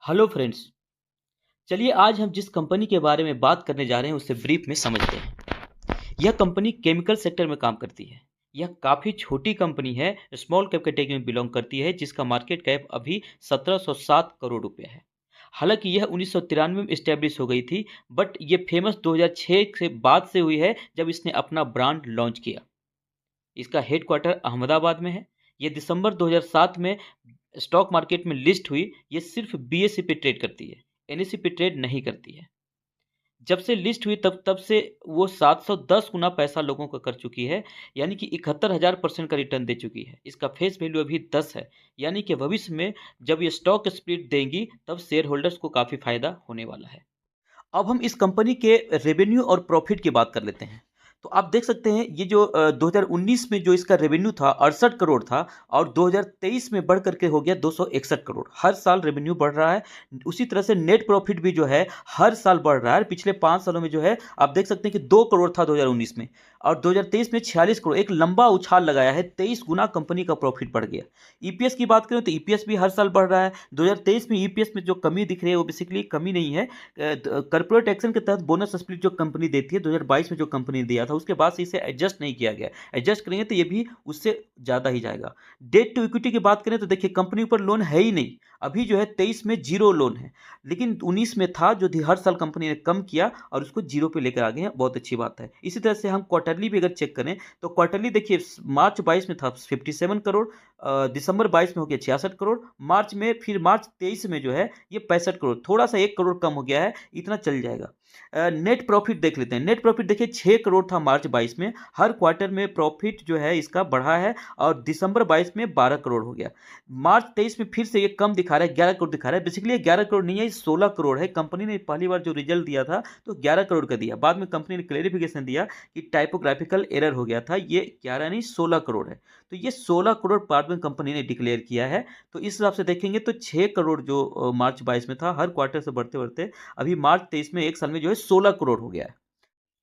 Hello friends. चलिए आज हम जिस कंपनी के बारे में बात करने जा रहे हैं उसे ब्रीफ में समझते हैं। यह कंपनी केमिकल सेक्टर में काम करती है। यह काफ़ी छोटी कंपनी है, स्मॉल कैप कैटेगरी में बिलोंग करती है, जिसका मार्केट कैप अभी 1707 करोड़ रुपए है। हालांकि यह 1993 में इस्टेब्लिश हो गई थी, बट ये फेमस 2006 के बाद से हुई है, जब इसने अपना ब्रांड लॉन्च किया। इसका हेडक्वार्टर अहमदाबाद में है। ये दिसंबर 2007 में स्टॉक मार्केट में लिस्ट हुई। ये सिर्फ बीएसई पे ट्रेड करती है, एनएसई पे ट्रेड नहीं करती है। जब से लिस्ट हुई तब तब से वो 710 गुना पैसा लोगों का कर चुकी है, यानी कि 71,000% का रिटर्न दे चुकी है। इसका फेस वैल्यू अभी 10 है, यानी कि भविष्य में जब ये स्टॉक स्प्लिट देंगी तब शेयर होल्डर्स को काफ़ी फायदा होने वाला है। अब हम इस कंपनी के रेवेन्यू और प्रॉफिट की बात कर लेते हैं। तो आप देख सकते हैं ये जो 2019 में जो इसका रेवेन्यू था 68 करोड़ था, और 2023 में बढ़ करके हो गया 261 करोड़। हर साल रेवेन्यू बढ़ रहा है। उसी तरह से नेट प्रॉफिट भी जो है हर साल बढ़ रहा है। पिछले 5 सालों में जो है आप देख सकते हैं कि 2 करोड़ था 2019 में, और 2023 में 46 करोड़। एक लंबा उछाल लगाया है, 23 गुना कंपनी का प्रॉफिट बढ़ गया। ईपीएस की बात करें तो ईपीएस भी हर साल बढ़ रहा है। 2023 में ईपीएस में जो कमी दिख रही है वो बेसिकली कमी नहीं है, कॉर्पोरेट एक्शन के तहत बोनस स्प्लिट जो कंपनी देती है 2022 में जो कंपनी ने दिया था उसके बाद से इसे एडजस्ट नहीं किया गया। एडजस्ट करेंगे तो ये भी उससे ज़्यादा ही जाएगा। डेट टू इक्विटी की बात करें तो देखिए कंपनी पर लोन है ही नहीं। अभी जो है 23 में जीरो लोन है, लेकिन 19 में था जो हर साल कंपनी ने कम किया और उसको जीरो पे लेकर आ गए हैं। बहुत अच्छी बात है। इसी तरह से हम क्वार्टरली भी अगर चेक करें तो क्वार्टरली देखिए मार्च 22 में था 57 करोड़, दिसंबर 22 में हो गया 66 करोड़, मार्च में फिर मार्च 23 में जो है ये 65 करोड़, थोड़ा सा 1 करोड़ कम हो गया है। इतना चल जाएगा। नेट प्रॉफिट देख लेते हैं। नेट प्रॉफिट देखिए 6 करोड़ था मार्च 22 में। हर क्वार्टर में प्रॉफिट जो है इसका बढ़ा है, और दिसंबर 22 में 12 करोड़ हो गया। मार्च 23 में फिर से ये कम दिखा रहा है, 11 करोड़ दिखा रहा है। बेसिकली ये 11 करोड़ नहीं है, ये 16 करोड़ है। कंपनी ने पहली बार जो रिजल्ट दिया था तो 11 करोड़ का दिया, बाद में कंपनी ने क्लेरिफिकेशन दिया कि टाइपोग्राफिकल एरर हो गया था, ये 11 नहीं 16 करोड़ है। तो ये 16 करोड़ बाद में कंपनी ने डिक्लेयर किया है। तो इस हिसाब से देखेंगे तो 6 करोड़ जो मार्च 22 में था, हर क्वार्टर से बढ़ते बढ़ते अभी मार्च 23 में एक साल में जो है 16 करोड़ हो गया है।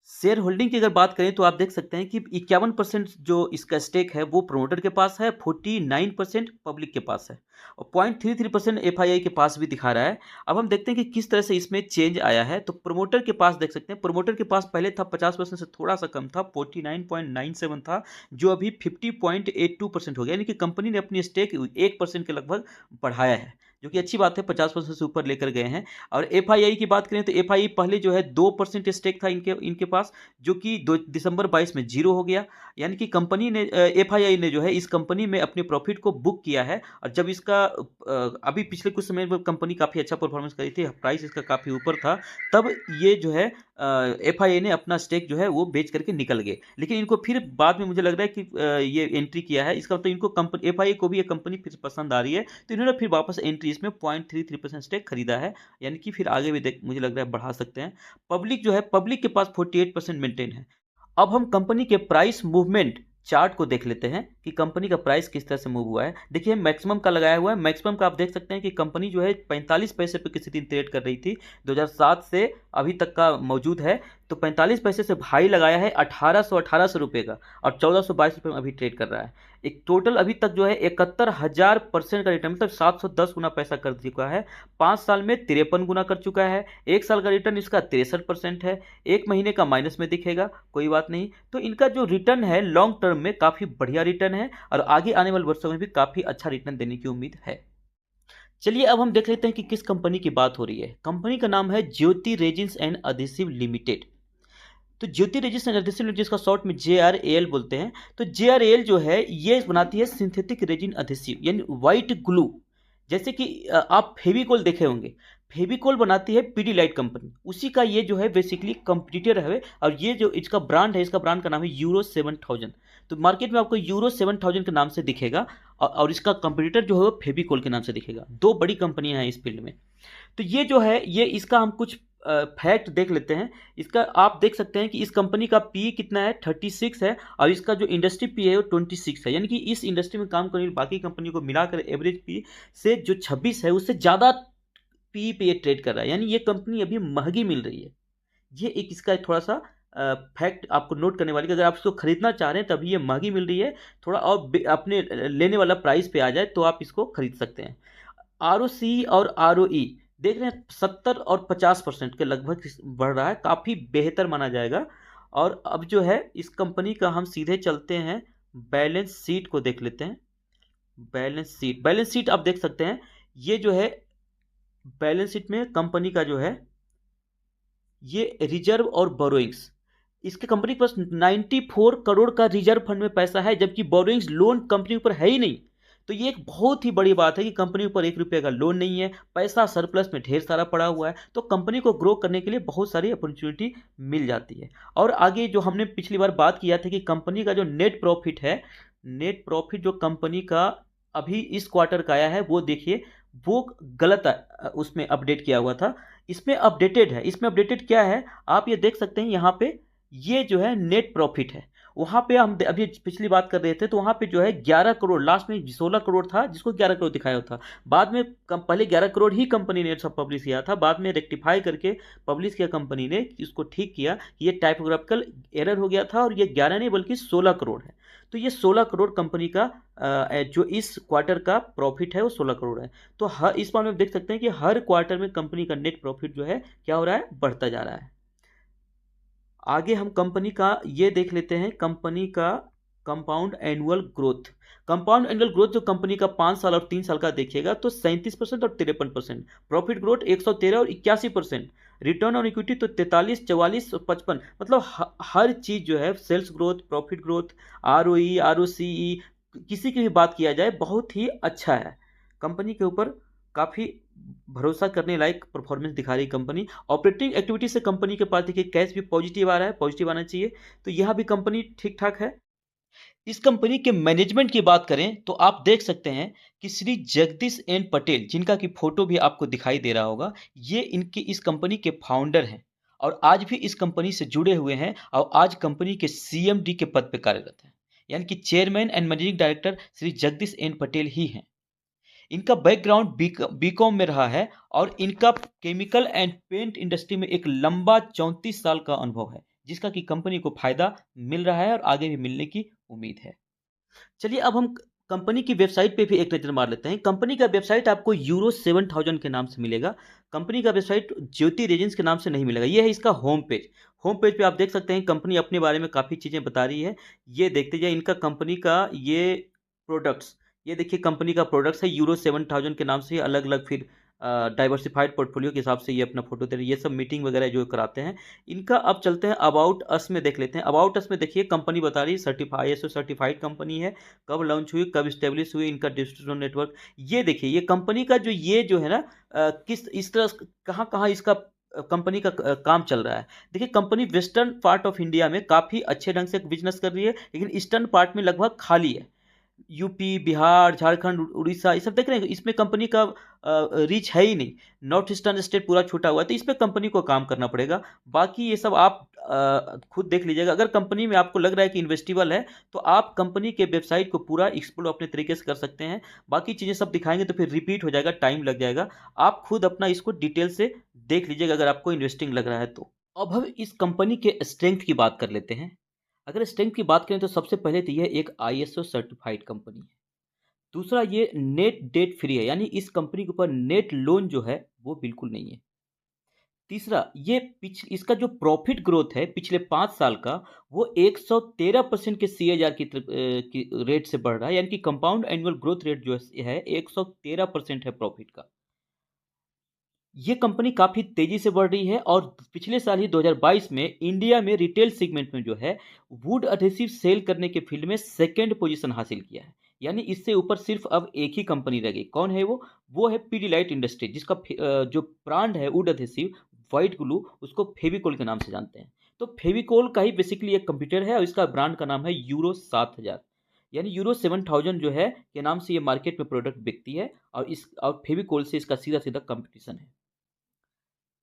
शेयर होल्डिंग की अगर बात करें तो आप देख सकते हैं कि 51% जो इसका स्टेक है वो प्रोमोटर के पास है, 49% पब्लिक के पास है, और 0.33% एफआईआई के पास भी दिखा रहा है। अब हम देखते हैं कि किस तरह से इसमें चेंज आया है। तो प्रोमोटर के पास देख सकते हैं, प्रोमोटर के पास पहले था 50% से थोड़ा सा कम था, 49.97 था, जो अभी 50.82% हो गया। यानी कि कंपनी ने अपनी स्टेक 1% के लगभग बढ़ाया है, जो कि अच्छी बात है। 50% से ऊपर लेकर गए हैं। और एफआईआई की बात करें तो एफआईआई पहले जो है 2% स्टेक था इनके इनके पास, जो कि दिसंबर 22 में जीरो हो गया। यानी कि कंपनी ने एफआईआई ने जो है इस कंपनी में अपने प्रॉफिट को बुक किया है। और जब इसका अभी पिछले कुछ समय में कंपनी काफ़ी अच्छा परफॉर्मेंस करी थी, प्राइस इसका काफ़ी ऊपर था, तब ये जो है एफआईआई ने अपना स्टेक जो है वो बेच करके निकल गए। लेकिन इनको फिर बाद में मुझे लग रहा है कि ये एंट्री किया है, इसका मतलब इनको कंपनी एफआईआई को भी ये कंपनी फिर पसंद आ रही है, तो इन्होंने फिर वापस एंट्री इसमें 0.33% स्टेक खरीदा है। यानी कि फिर आगे भी देख मुझे लग रहा है बढ़ा सकते हैं। पब्लिक जो है, पब्लिक के पास 48% मेंटेन है। अब हम कंपनी के प्राइस मूवमेंट चार्ट को देख लेते हैं कि कंपनी का प्राइस किस तरह से मूव हुआ है। देखिए मैक्सिमम का लगाया हुआ है। मैक्सिमम का आप देख सकते हैं कि कंपनी जो है 45 पैसे पे किसी दिन ट्रेड कर रही थी, 2007 से अभी तक का मौजूद है। तो 45 पैसे से हाई लगाया है 1800 रुपये का, और 1422 रुपये में अभी ट्रेड कर रहा है। एक टोटल अभी तक जो है 71,000% का रिटर्न, मतलब 710 गुना पैसा कर चुका है। 5 साल में 53 गुना कर चुका है। एक साल का रिटर्न इसका 63% है। एक महीने का माइनस में दिखेगा, कोई बात नहीं। तो इनका जो रिटर्न है लॉन्ग टर्म में काफ़ी बढ़िया रिटर्न है, और आगे आने वाले वर्षों में भी काफ़ी अच्छा रिटर्न देने की उम्मीद है। चलिए अब हम देख लेते हैं कि किस कंपनी की बात हो रही है। कंपनी का नाम है ज्योति रेजिन्स एंड अधेसिव लिमिटेड। तो ज्योति रेजिन एंड अधेसिव लिमिटेड, जिसका शॉर्ट में JRAL बोलते हैं। तो JRAL जो है ये बनाती है सिंथेटिक रेजिन अधेसिव, यानी व्हाइट ग्लू। जैसे कि आप फेविकोल देखे होंगे, फेविकोल बनाती है पीडीलाइट कंपनी, उसी का ये जो है बेसिकली कंपटीटर है। और ये जो इसका ब्रांड है, इसका ब्रांड का नाम है यूरो 7000। तो मार्केट में आपको यूरो 7000 के नाम से दिखेगा, और इसका कंपटीटर जो है वो फेविकोल के नाम से दिखेगा। दो बड़ी कंपनियां हैं इस फील्ड में। तो ये जो है ये इसका हम कुछ फैक्ट देख लेते हैं। इसका आप देख सकते हैं कि इस कंपनी का पी कितना है, 36 है, और इसका जो इंडस्ट्री पी है वो 26 है। यानी कि इस इंडस्ट्री में काम करने वाली बाकी कंपनी को मिलाकर एवरेज पी से जो 26 है उससे ज़्यादा पी पे ये ट्रेड कर रहा है। यानी ये कंपनी अभी महंगी मिल रही है। ये एक इसका थोड़ा सा फैक्ट आपको नोट करने वाली कि अगर आप इसको खरीदना चाह रहे हैं तभी ये महंगी मिल रही है। थोड़ा और अपने लेने वाला प्राइस पे आ जाए तो आप इसको खरीद सकते हैं। ROC और ROE देख रहे हैं 70 और 50% के लगभग बढ़ रहा है, काफ़ी बेहतर माना जाएगा। और अब जो है इस कंपनी का हम सीधे चलते हैं, बैलेंस शीट को देख लेते हैं। बैलेंस शीट आप देख सकते हैं, ये जो है बैलेंस शीट में कंपनी का जो है ये रिजर्व और बोरोइंग्स, इसके कंपनी के पास 94 करोड़ का रिजर्व फंड में पैसा है, जबकि बोरोइंग्स लोन कंपनी ऊपर है ही नहीं। तो ये एक बहुत ही बड़ी बात है कि कंपनी ऊपर 1 रुपये का लोन नहीं है, पैसा सरप्लस में ढेर सारा पड़ा हुआ है। तो कंपनी को ग्रो करने के लिए बहुत सारी अपॉर्चुनिटी मिल जाती है। और आगे जो हमने पिछली बार बात किया था कि कंपनी का जो नेट प्रॉफिट है, नेट प्रॉफिट जो कंपनी का अभी इस क्वार्टर का आया है, वो देखिए, वो गलत उसमें अपडेट किया हुआ था। इसमें अपडेटेड है। इसमें अपडेटेड क्या है, आप ये देख सकते हैं यहाँ पे, ये जो है नेट प्रॉफिट है। वहाँ पे हम अभी पिछली बात कर रहे थे, तो वहाँ पे जो है 11 करोड़, लास्ट में 16 करोड़ था जिसको 11 करोड़ दिखाया था। बाद में पहले 11 करोड़ ही कंपनी ने सब पब्लिश किया था, बाद में रेक्टिफाई करके पब्लिश किया कंपनी ने, इसको ठीक किया। ये टाइपोग्राफिकल एरर हो गया था और ये 11 नहीं बल्कि 16 करोड़ है। तो ये 16 करोड़ कंपनी का जो इस क्वार्टर का प्रॉफिट है वो 16 करोड़ है। तो हर इस बार में देख सकते हैं कि हर क्वार्टर में कंपनी का नेट प्रॉफिट जो है क्या हो रहा है, बढ़ता जा रहा है। आगे हम कंपनी का ये देख लेते हैं, कंपनी का compound annual growth. Compound annual growth जो कंपनी का 5 साल और 3 साल का देखिएगा तो 37% और 53%। प्रॉफिट ग्रोथ 113 और 81%। रिटर्न ऑन इक्विटी तो 43, 44 और 55। मतलब हर चीज जो है, sales growth, profit growth, ROE, ROCE, किसी की भी बात किया जाए, बहुत ही अच्छा है। कंपनी के ऊपर काफ़ी भरोसा करने लायक परफॉर्मेंस दिखा रही कंपनी। ऑपरेटिंग एक्टिविटी से कंपनी के पास देखिए कैश भी पॉजिटिव आ रहा है, पॉजिटिव आना चाहिए। तो यह भी कंपनी ठीक ठाक है। इस कंपनी के मैनेजमेंट की बात करें तो आप देख सकते हैं कि श्री जगदीश एन पटेल, जिनका की फोटो भी आपको दिखाई दे रहा होगा, ये इनकी इस कंपनी के फाउंडर हैं और आज भी इस कंपनी से जुड़े हुए हैं और आज कंपनी के CMD के पद पर कार्यरत हैं। यानी कि chairman and managing director Shri Jagdish N Patel ही हैं। इनका बैकग्राउंड बीकॉम में रहा है और इनका केमिकल एंड पेंट इंडस्ट्री में एक लंबा 34 साल का अनुभव है, जिसका कि कंपनी को फायदा मिल रहा है और आगे भी मिलने की उम्मीद है। चलिए अब हम कंपनी की वेबसाइट पे भी एक नज़र मार लेते हैं। कंपनी का वेबसाइट आपको यूरो 7000 के नाम से मिलेगा। कंपनी का वेबसाइट ज्योति रेजेंस के नाम से नहीं मिलेगा। यह है इसका होम पेज। होम पेज पे आप देख सकते हैं कंपनी अपने बारे में काफ़ी चीज़ें बता रही है। ये देखते जाइए, इनका कंपनी का ये प्रोडक्ट्स, ये देखिए कंपनी का प्रोडक्ट्स है यूरो 7000 के नाम से, अलग अलग फिर डाइवर्सिफाइड पोर्टफोलियो के हिसाब से ये अपना फोटो दे रहे हैं। ये सब मीटिंग वगैरह जो कराते हैं इनका। अब चलते हैं अबाउट अस में देख लेते हैं। अबाउट अस में देखिए कंपनी बता रही है सर्टिफाई ISO सर्टिफाइड कंपनी है, कब लॉन्च हुई, कब स्टेब्लिश हुई, इनका डिस्ट्रीब्यूशन नेटवर्क। ये देखिए ये कंपनी का जो ये जो है ना, किस इस तरह कहाँ कहाँ इसका कंपनी का काम चल रहा है। देखिए company western part of India में काफ़ी अच्छे ढंग से बिजनेस कर रही है, लेकिन ईस्टर्न पार्ट में लगभग खाली है। यूपी, बिहार, झारखंड, उड़ीसा, ये सब देख रहे हैं, इसमें कंपनी का रीच है ही नहीं। नॉर्थ ईस्टर्न स्टेट पूरा छूटा हुआ है, तो इस पे कंपनी को काम करना पड़ेगा। बाकी ये सब आप खुद देख लीजिएगा। अगर कंपनी में आपको लग रहा है कि इन्वेस्टिबल है तो आप कंपनी के वेबसाइट को पूरा एक्सप्लोर अपने तरीके से कर सकते हैं। बाकी चीज़ें सब दिखाएंगे तो फिर रिपीट हो जाएगा, टाइम लग जाएगा। आप खुद अपना इसको डिटेल से देख लीजिएगा अगर आपको इन्वेस्टिंग लग रहा है तो। अब हम इस कंपनी के स्ट्रेंथ की बात कर लेते हैं। अगर स्ट्रेंथ की बात करें तो सबसे पहले तो यह एक ISO सर्टिफाइड कंपनी है। दूसरा, ये नेट डेट फ्री है, यानी इस कंपनी के ऊपर नेट लोन जो है वो बिल्कुल नहीं है। तीसरा, ये इसका जो प्रॉफिट ग्रोथ है पिछले 5 साल का, वो 113% के CAGR की रेट से बढ़ रहा है। यानी कि कंपाउंड एनुअल ग्रोथ रेट जो है 113% है प्रॉफिट का। ये कंपनी काफ़ी तेज़ी से बढ़ रही है और पिछले साल ही 2022 में इंडिया में रिटेल सेगमेंट में जो है वुड अधेसिव सेल करने के फील्ड में सेकंड पोजीशन हासिल किया है। यानी इससे ऊपर सिर्फ अब एक ही कंपनी रह गई। कौन है वो है पीडीलाइट इंडस्ट्री, जिसका जो ब्रांड है वुड अधेसिव वाइट ग्लू, उसको फेविकोल के नाम से जानते हैं। तो फेविकोल का ही बेसिकली एक कंप्यूटर है और इसका ब्रांड का नाम है यूरो 7000। यानी यूरो 7000 जो है के नाम से ये मार्केट में प्रोडक्ट बिकती है और फेविकोल से इसका सीधा सीधा कंपटीशन है।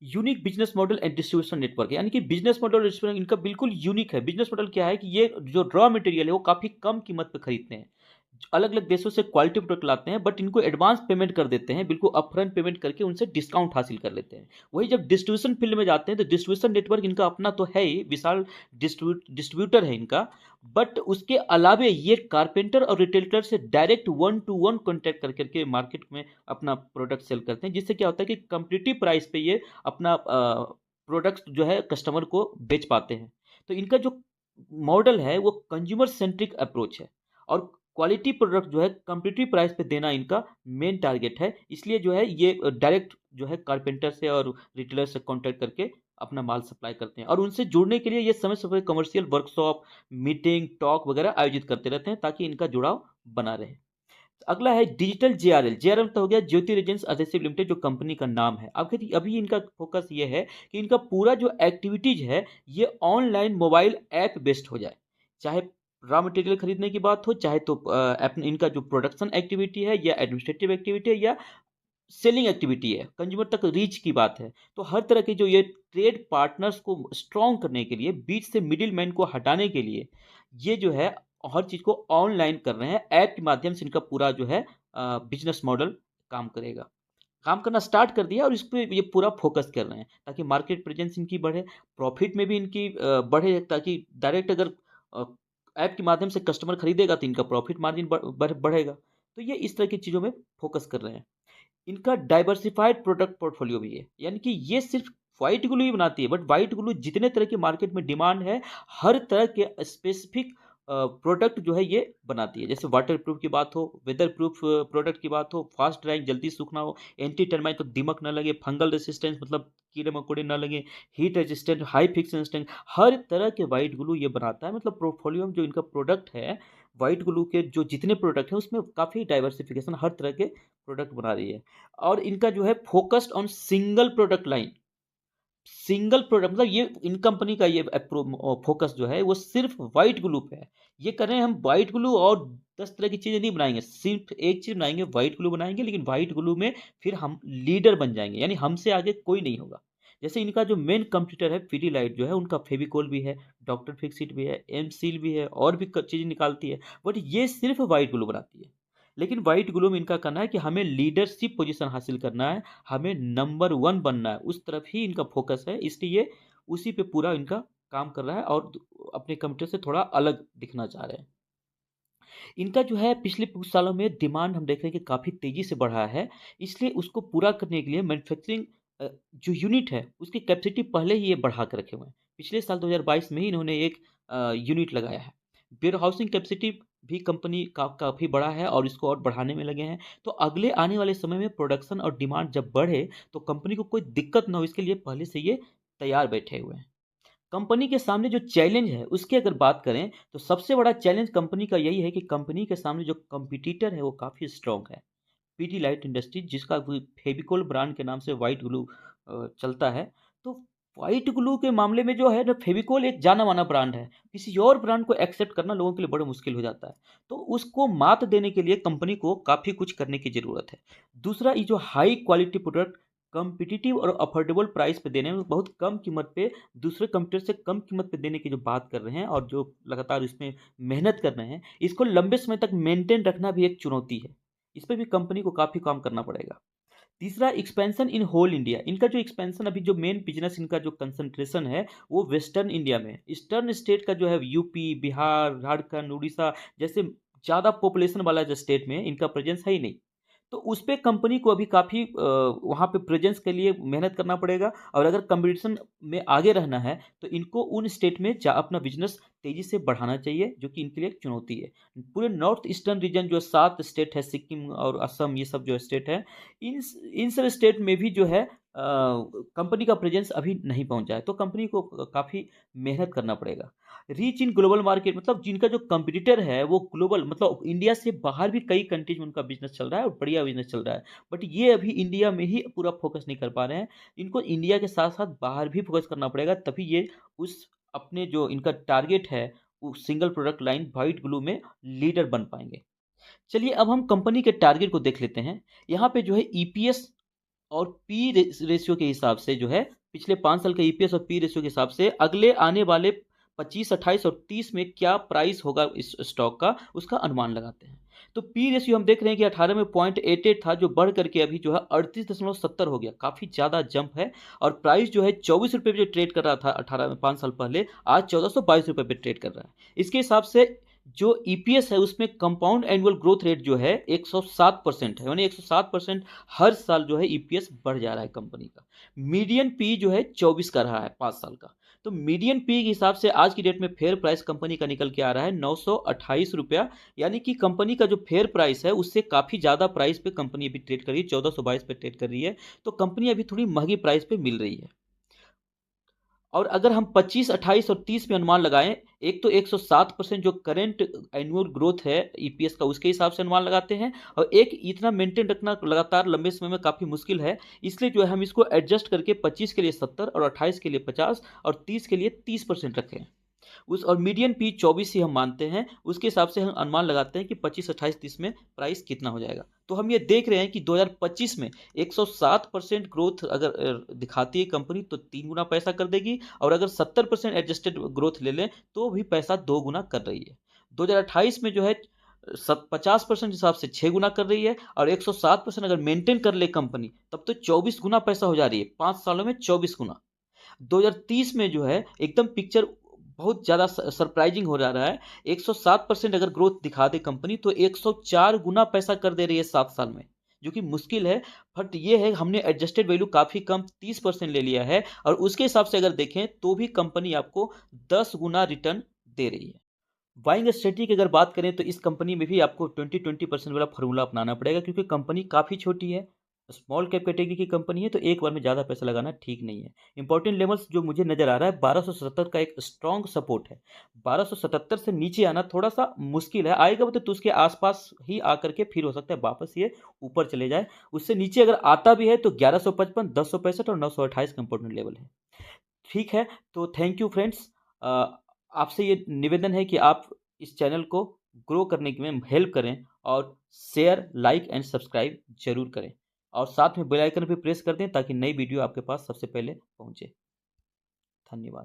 Unique business model and distribution network, यानी कि बिजनेस मॉडल और डिस्ट्रीब्यूशन इनका बिल्कुल यूनिक है। बिजनेस मॉडल क्या है कि ये जो रॉ मटेरियल है वो काफ़ी कम कीमत पे खरीदते हैं। अलग अलग देशों से क्वालिटी प्रोडक्ट लाते हैं, बट इनको एडवांस पेमेंट कर देते हैं, बिल्कुल अपफ्रंट पेमेंट करके उनसे डिस्काउंट हासिल कर लेते हैं। वही जब डिस्ट्रीब्यूशन फील्ड में जाते हैं तो डिस्ट्रीब्यूशन नेटवर्क इनका अपना तो है ही, विशाल डिस्ट्रीब्यूटर है इनका, बट उसके अलावे ये कारपेंटर और रिटेलर से डायरेक्ट 1 to 1 कॉन्टैक्ट कर करके मार्केट में अपना प्रोडक्ट सेल करते हैं, जिससे क्या होता है कि कंपिटिटिव प्राइस पे ये अपना प्रोडक्ट जो है कस्टमर को बेच पाते हैं। तो इनका जो मॉडल है वो कंज्यूमर सेंट्रिक अप्रोच है, और क्वालिटी प्रोडक्ट जो है कम्पिटिटिव प्राइस पे देना इनका मेन टारगेट है। इसलिए जो है ये डायरेक्ट जो है कारपेंटर से और रिटेलर से कांटेक्ट करके अपना माल सप्लाई करते हैं, और उनसे जुड़ने के लिए ये समय समय कमर्शियल वर्कशॉप, मीटिंग, टॉक वगैरह आयोजित करते रहते हैं ताकि इनका जुड़ाव बना रहे। अगला है डिजिटल जेआरएल। जेआरएल तो हो गया ज्योति रेजेंस एडहेसिव लिमिटेड, जो कंपनी का नाम है। अब अभी इनका फोकस ये है कि इनका पूरा जो एक्टिविटीज है ये ऑनलाइन मोबाइल ऐप बेस्ड हो जाए। चाहे रॉ मटेरियल खरीदने की बात हो, चाहे तो इनका जो प्रोडक्शन एक्टिविटी है या एडमिनिस्ट्रेटिव एक्टिविटी है या सेलिंग एक्टिविटी है, कंज्यूमर तक रीच की बात है, तो हर तरह के जो ये ट्रेड पार्टनर्स को स्ट्रॉन्ग करने के लिए, बीच से मिडिल मैन को हटाने के लिए, ये जो है हर चीज़ को ऑनलाइन कर रहे हैं। ऐप के माध्यम से इनका पूरा जो है बिजनेस मॉडल काम करेगा, काम करना स्टार्ट कर दिया, और इस पे ये पूरा फोकस कर रहे हैं ताकि मार्केट प्रेजेंस इनकी बढ़े, प्रॉफिट में भी इनकी बढ़े, ताकि डायरेक्ट अगर ऐप के माध्यम से कस्टमर खरीदेगा तो इनका प्रॉफिट मार्जिन बढ़ेगा। तो ये इस तरह की चीज़ों में फोकस कर रहे हैं। इनका डाइवर्सिफाइड प्रोडक्ट पोर्टफोलियो भी है, यानी कि ये सिर्फ व्हाइट ग्लू ही बनाती है, बट व्हाइट ग्लू जितने तरह के मार्केट में डिमांड है, हर तरह के स्पेसिफिक प्रोडक्ट जो है ये बनाती है। जैसे वाटर प्रूफ की बात हो, वेदर प्रूफ प्रोडक्ट की बात हो, फास्ट ड्राइंग जल्दी सूखना हो, एंटी टर्माइट तो दीमक न लगे, फंगल रेसिस्टेंस मतलब कीड़े मकोड़े न लगे, heat resistant, high fix resistant, हर तरह के व्हाइट ग्लू ये बनाता है। मतलब पोर्टफोलियो में जो इनका प्रोडक्ट है, व्हाइट ग्लू के जो जितने प्रोडक्ट हैं उसमें काफ़ी डाइवर्सिफिकेशन, हर तरह के प्रोडक्ट बना रही है। और इनका जो है focused on single product line, single product मतलब ये इन कंपनी का ये फोकस जो है वो सिर्फ व्हाइट ग्लू पे है। ये कर रहे हैं हम व्हाइट ग्लू और 10 तरह की चीज़ें नहीं बनाएंगे, सिर्फ एक चीज़ बनाएंगे, व्हाइट ग्लू बनाएंगे, लेकिन व्हाइट ग्लू में फिर हम लीडर बन जाएंगे, यानी हमसे आगे कोई नहीं होगा। जैसे इनका जो मेन कंप्यूटर है पीडीलाइट जो है, उनका फेविकोल भी है, डॉक्टर फिक्सिट भी है, एम सील भी है, और भी चीज़ें निकालती है, बट ये सिर्फ व्हाइट ग्लू बनाती है। लेकिन व्हाइट ग्लू में इनका करना है कि हमें लीडरशिप पोजीशन हासिल करना है, हमें नंबर 1 बनना है, उस तरफ ही इनका फोकस है, इसलिए उसी पे पूरा इनका काम कर रहा है, और अपने कंप्यूटर से थोड़ा अलग दिखना चाह रहे हैं। इनका जो है पिछले कुछ सालों में डिमांड हम देख रहे हैं कि काफ़ी तेज़ी से बढ़ा है, इसलिए उसको पूरा करने के लिए मैन्युफैक्चरिंग जो यूनिट है उसकी कैपेसिटी पहले ही ये बढ़ा के रखे हुए हैं। पिछले साल 2022 में ही इन्होंने एक यूनिट लगाया है। वेयर हाउसिंग कैपेसिटी भी कंपनी का काफ़ी बड़ा है, और इसको और बढ़ाने में लगे हैं। तो अगले आने वाले समय में प्रोडक्शन और डिमांड जब बढ़े तो कंपनी को कोई दिक्कत ना हो, इसके लिए पहले से ये तैयार बैठे हुए हैं। कंपनी के सामने जो चैलेंज है उसकी अगर बात करें तो सबसे बड़ा चैलेंज कंपनी का यही है कि कंपनी के सामने जो कंपटीटर है वो काफ़ी स्ट्रॉन्ग है। पीडीलाइट इंडस्ट्रीज, जिसका फेविकोल ब्रांड के नाम से व्हाइट ग्लू चलता है, तो व्हाइट ग्लू के मामले में जो है ना, फेविकोल एक जाना माना ब्रांड है, किसी और ब्रांड को एक्सेप्ट करना लोगों के लिए बड़ा मुश्किल हो जाता है। तो उसको मात देने के लिए कंपनी को काफ़ी कुछ करने की ज़रूरत है। दूसरा, ये जो हाई क्वालिटी प्रोडक्ट कम्पिटिटिव और अफोर्डेबल प्राइस पे देने में, बहुत कम कीमत पे दूसरे कंपटीटर से कम कीमत पे देने की जो बात कर रहे हैं, और जो लगातार इसमें मेहनत कर रहे हैं, इसको लंबे समय तक मेंटेन रखना भी एक चुनौती है। इस पे भी कंपनी को काफ़ी काम करना पड़ेगा। तीसरा, एक्सपेंशन इन होल इंडिया। इनका जो एक्सपेंशन, अभी जो मेन बिजनेस इनका जो कंसंट्रेशन है वो वेस्टर्न इंडिया में है। ईस्टर्न स्टेट का जो है यूपी, बिहार, झारखंड, उड़ीसा जैसे ज़्यादा पॉपुलेशन वाला जो स्टेट में इनका प्रेजेंस है ही नहीं। तो उस पे कंपनी को अभी काफ़ी वहाँ पे प्रेजेंस के लिए मेहनत करना पड़ेगा, और अगर कंपटीशन में आगे रहना है तो इनको उन स्टेट में अपना बिजनेस तेज़ी से बढ़ाना चाहिए, जो कि इनके लिए एक चुनौती है। पूरे नॉर्थ ईस्टर्न रीजन जो 7 स्टेट है, सिक्किम और असम, ये सब जो स्टेट है, इन सब स्टेट में भी जो है कंपनी का प्रेजेंस अभी नहीं पहुंचा है, तो कंपनी को काफ़ी मेहनत करना पड़ेगा। रीच इन ग्लोबल मार्केट, मतलब जिनका जो कंपटीटर है वो ग्लोबल, मतलब इंडिया से बाहर भी कई कंट्रीज में उनका बिजनेस चल रहा है, और बढ़िया बिजनेस चल रहा है, बट ये अभी इंडिया में ही पूरा फोकस नहीं कर पा रहे हैं। इनको इंडिया के साथ साथ बाहर भी फोकस करना पड़ेगा, तभी ये उस अपने जो इनका टारगेट है वो single product line white glue में लीडर बन पाएंगे। चलिए अब हम कंपनी के टारगेट को देख लेते हैं। यहाँ पे जो है ईपीएस और पी रेशियो के हिसाब से जो है, पिछले 5 साल का ईपीएस और पी रेशियो के हिसाब से अगले आने वाले 25, 28 और 30 में क्या प्राइस होगा इस स्टॉक का, उसका अनुमान लगाते हैं। तो पी रेशियो हम देख रहे हैं कि 18 में 0.88 था, जो बढ़ करके अभी जो है 38.70 हो गया। काफ़ी ज़्यादा जंप है। और प्राइस जो है 24 रुपये पे जो ट्रेड कर रहा था 18 में 5 साल पहले, आज 1422 रुपये पे ट्रेड कर रहा है। इसके हिसाब से जो ईपीएस है उसमें कंपाउंड एनुअल ग्रोथ रेट जो है 107% है, यानी 107% हर साल जो है ईपीएस बढ़ जा रहा है कंपनी का। मीडियन पी जो है 24 का रहा है 5 साल का। तो मीडियन पी के हिसाब से आज की डेट में फेयर प्राइस कंपनी का निकल के आ रहा है 928 रुपया, यानी कि कंपनी का जो फेयर प्राइस है उससे काफ़ी ज़्यादा प्राइस पे कंपनी अभी ट्रेड कर रही है, 1422 पे ट्रेड कर रही है। तो कंपनी अभी थोड़ी महंगी प्राइस पे मिल रही है। और अगर हम 25, 28 और 30 में अनुमान लगाएं, एक तो 107% जो करेंट एनुअल ग्रोथ है ईपीएस का, उसके हिसाब से अनुमान लगाते हैं। और एक इतना मेंटेन रखना लगातार लंबे समय में काफ़ी मुश्किल है, इसलिए जो है हम इसको एडजस्ट करके 25 के लिए 70 और 28 के लिए 50 और 30 के लिए 30% रखें। उस और मीडियन पी 24 ही हम मानते हैं, उसके हिसाब से हम अनुमान लगाते हैं कि 25, 28, 30 में प्राइस कितना हो जाएगा। तो हम ये देख रहे हैं कि 2025 में 107% ग्रोथ अगर दिखाती है कंपनी तो 3 गुना पैसा कर देगी, और अगर 70% एडजस्टेड ग्रोथ ले लें तो भी पैसा 2 गुना कर रही है। 2028 में जो है 50% हिसाब से 6 गुना कर रही है, और 107% अगर मेंटेन कर ले कंपनी तब तो 24 गुना पैसा हो जा रही है, 5 सालों में 24 गुना। 2030 में जो है एकदम पिक्चर बहुत ज़्यादा सरप्राइजिंग हो जा रहा है। 107% अगर ग्रोथ दिखा दे कंपनी तो 104 गुना पैसा कर दे रही है 7 साल में, जो कि मुश्किल है। बट ये है, हमने एडजस्टेड वैल्यू काफ़ी कम 30% ले लिया है, और उसके हिसाब से अगर देखें तो भी कंपनी आपको 10 गुना रिटर्न दे रही है। बाइंग स्ट्रेटजी की अगर बात करें तो इस कंपनी में भी आपको 20-20% वाला फॉर्मूला अपनाना पड़ेगा, क्योंकि कंपनी काफ़ी छोटी है, स्मॉल कैप कैटेगरी की कंपनी है, तो एक बार में ज़्यादा पैसा लगाना ठीक नहीं है। इंपॉर्टेंट लेवल्स जो मुझे नज़र आ रहा है, 1270 का एक स्ट्रॉन्ग सपोर्ट है। 1277 से नीचे आना थोड़ा सा मुश्किल है, आएगा वो तो उसके आसपास ही आकर के फिर हो सकता है वापस ये ऊपर चले जाए। उससे नीचे अगर आता भी है तो 1155, 1065 और 928 का इंपॉर्टेंट लेवल है। ठीक है, तो थैंक यू फ्रेंड्स। आपसे ये निवेदन है कि आप इस चैनल को ग्रो करने में हेल्प करें, और शेयर, लाइक एंड सब्सक्राइब जरूर करें, और साथ में बेल आइकन भी प्रेस कर दें ताकि नई वीडियो आपके पास सबसे पहले पहुंचे। धन्यवाद।